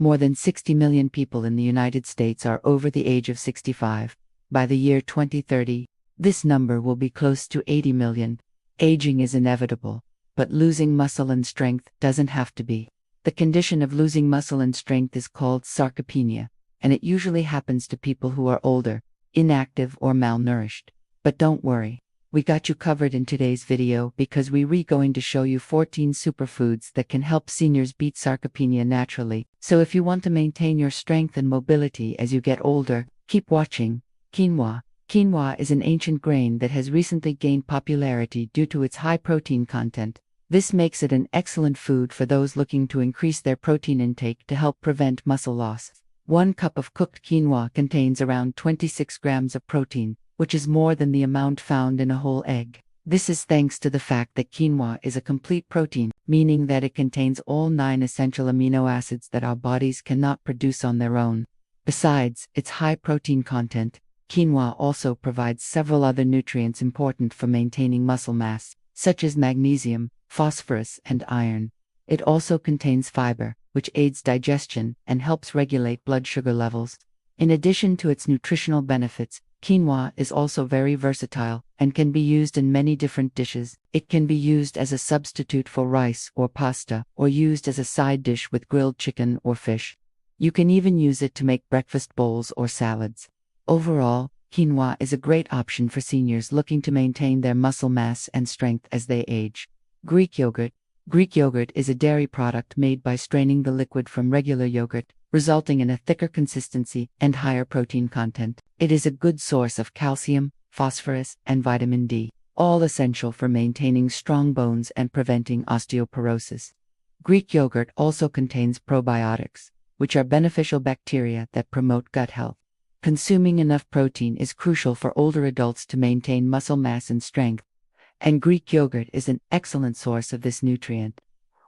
More than 60 million people in the United States are over the age of 65. By the year 2030, this number will be close to 80 million. Aging is inevitable, but losing muscle and strength doesn't have to be. The condition of losing muscle and strength is called sarcopenia, and it usually happens to people who are older, inactive, or malnourished. But don't worry, we got you covered in today's video because we're going to show you 14 superfoods that can help seniors beat sarcopenia naturally. So if you want to maintain your strength and mobility as you get older, keep watching. Quinoa. Quinoa is an ancient grain that has recently gained popularity due to its high protein content. This makes it an excellent food for those looking to increase their protein intake to help prevent muscle loss. 1 cup of cooked quinoa contains around 26 grams of protein, which is more than the amount found in a whole egg. This is thanks to the fact that quinoa is a complete protein, meaning that it contains all 9 essential amino acids that our bodies cannot produce on their own. Besides its high protein content, quinoa also provides several other nutrients important for maintaining muscle mass, such as magnesium, phosphorus, and iron. It also contains fiber, which aids digestion and helps regulate blood sugar levels. In addition to its nutritional benefits, quinoa is also very versatile and can be used in many different dishes. It can be used as a substitute for rice or pasta, or used as a side dish with grilled chicken or fish. You can even use it to make breakfast bowls or salads. Overall, quinoa is a great option for seniors looking to maintain their muscle mass and strength as they age. Greek yogurt. Greek yogurt is a dairy product made by straining the liquid from regular yogurt, resulting in a thicker consistency and higher protein content. It is a good source of calcium, phosphorus, and vitamin D, all essential for maintaining strong bones and preventing osteoporosis. Greek yogurt also contains probiotics, which are beneficial bacteria that promote gut health. Consuming enough protein is crucial for older adults to maintain muscle mass and strength, and Greek yogurt is an excellent source of this nutrient.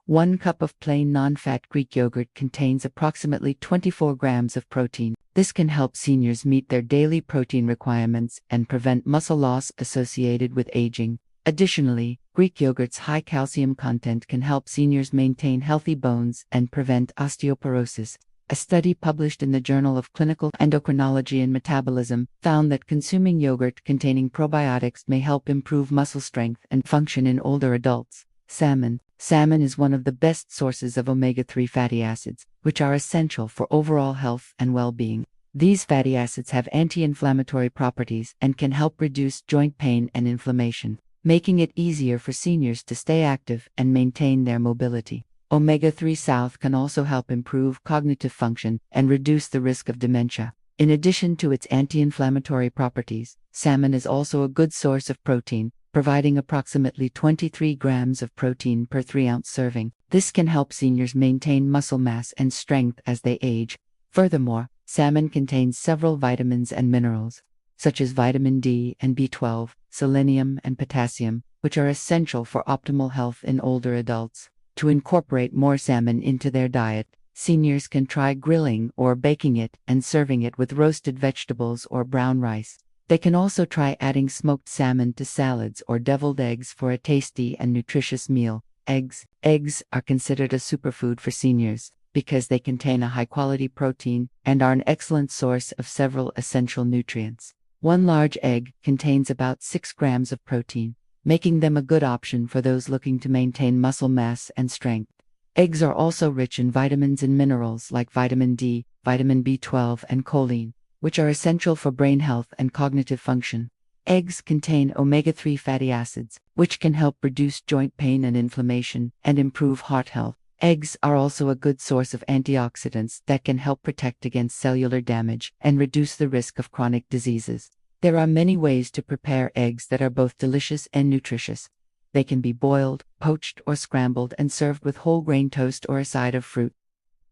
1 cup of plain non-fat Greek yogurt contains approximately 24 grams of protein. This can help seniors meet their daily protein requirements and prevent muscle loss associated with aging. Additionally, Greek yogurt's high calcium content can help seniors maintain healthy bones and prevent osteoporosis. A study published in the Journal of Clinical Endocrinology and Metabolism found that consuming yogurt containing probiotics may help improve muscle strength and function in older adults. Salmon. Salmon is one of the best sources of omega-3 fatty acids, which are essential for overall health and well-being. These fatty acids have anti-inflammatory properties and can help reduce joint pain and inflammation, making it easier for seniors to stay active and maintain their mobility. Omega-3 South can also help improve cognitive function and reduce the risk of dementia. In addition to its anti-inflammatory properties, salmon is also a good source of protein, providing approximately 23 grams of protein per 3-ounce serving. This can help seniors maintain muscle mass and strength as they age. Furthermore, salmon contains several vitamins and minerals, such as vitamin D and B12, selenium and potassium, which are essential for optimal health in older adults. To incorporate more salmon into their diet, seniors can try grilling or baking it and serving it with roasted vegetables or brown rice. They can also try adding smoked salmon to salads or deviled eggs for a tasty and nutritious meal. Eggs. Eggs are considered a superfood for seniors because they contain a high-quality protein and are an excellent source of several essential nutrients. 1 large egg contains about 6 grams of protein, making them a good option for those looking to maintain muscle mass and strength. Eggs are also rich in vitamins and minerals like vitamin D, vitamin B12, and choline, which are essential for brain health and cognitive function. Eggs contain omega-3 fatty acids, which can help reduce joint pain and inflammation and improve heart health. Eggs are also a good source of antioxidants that can help protect against cellular damage and reduce the risk of chronic diseases. There are many ways to prepare eggs that are both delicious and nutritious. They can be boiled, poached, or scrambled and served with whole grain toast or a side of fruit.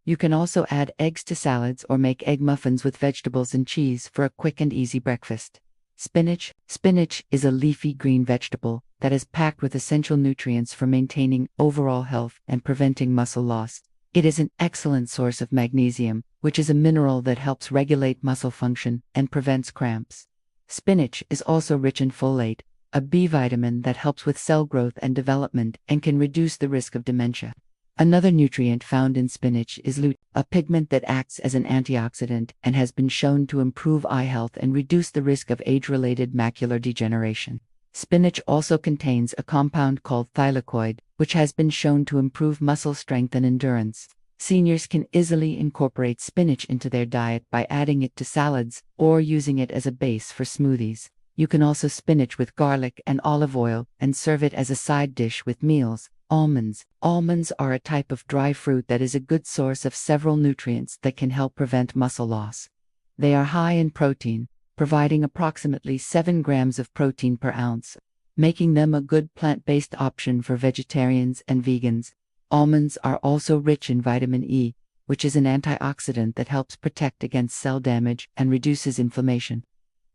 You can also add eggs to salads or make egg muffins with vegetables and cheese for a quick and easy breakfast. Spinach. Spinach is a leafy green vegetable that is packed with essential nutrients for maintaining overall health and preventing muscle loss. It is an excellent source of magnesium, which is a mineral that helps regulate muscle function and prevents cramps. Spinach is also rich in folate, a B vitamin that helps with cell growth and development and can reduce the risk of dementia. Another nutrient found in spinach is lutein, a pigment that acts as an antioxidant and has been shown to improve eye health and reduce the risk of age-related macular degeneration. Spinach also contains a compound called thylakoid, which has been shown to improve muscle strength and endurance. Seniors can easily incorporate spinach into their diet by adding it to salads or using it as a base for smoothies. You can also spinach with garlic and olive oil and serve it as a side dish with meals. Almonds. Almonds are a type of dry fruit that is a good source of several nutrients that can help prevent muscle loss. They are high in protein, providing approximately 7 grams of protein per ounce, making them a good plant-based option for vegetarians and vegans. Almonds are also rich in vitamin E, which is an antioxidant that helps protect against cell damage and reduces inflammation.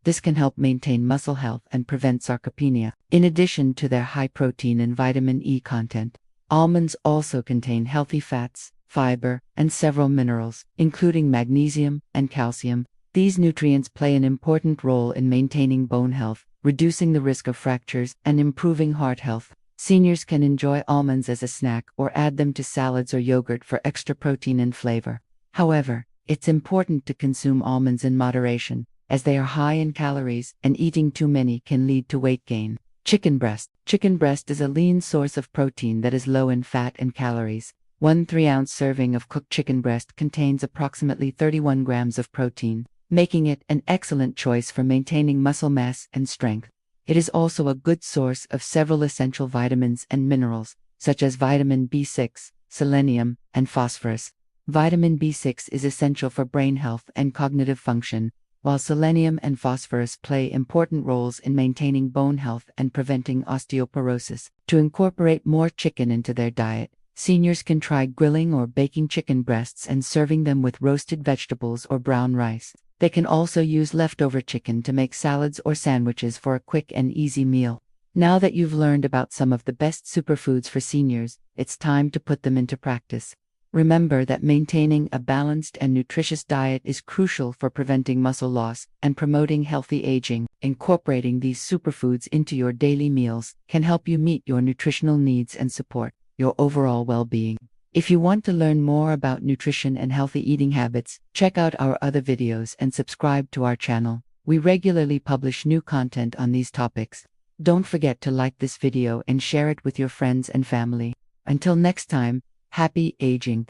This can help maintain muscle health and prevent sarcopenia. In addition to their high protein and vitamin E content, almonds also contain healthy fats, fiber, and several minerals, including magnesium and calcium. These nutrients play an important role in maintaining bone health, reducing the risk of fractures, and improving heart health. Seniors can enjoy almonds as a snack or add them to salads or yogurt for extra protein and flavor. However, it's important to consume almonds in moderation, as they are high in calories, and eating too many can lead to weight gain. Chicken breast. Chicken breast is a lean source of protein that is low in fat and calories. 1 3-ounce serving of cooked chicken breast contains approximately 31 grams of protein, making it an excellent choice for maintaining muscle mass and strength. It is also a good source of several essential vitamins and minerals, such as vitamin B6, selenium, and phosphorus. Vitamin B6 is essential for brain health and cognitive function, while selenium and phosphorus play important roles in maintaining bone health and preventing osteoporosis. To incorporate more chicken into their diet, seniors can try grilling or baking chicken breasts and serving them with roasted vegetables or brown rice. They can also use leftover chicken to make salads or sandwiches for a quick and easy meal. Now that you've learned about some of the best superfoods for seniors, it's time to put them into practice. Remember that maintaining a balanced and nutritious diet is crucial for preventing muscle loss and promoting healthy aging. Incorporating these superfoods into your daily meals can help you meet your nutritional needs and support your overall well-being. If you want to learn more about nutrition and healthy eating habits, check out our other videos and subscribe to our channel. We regularly publish new content on these topics. Don't forget to like this video and share it with your friends and family. Until next time, happy aging.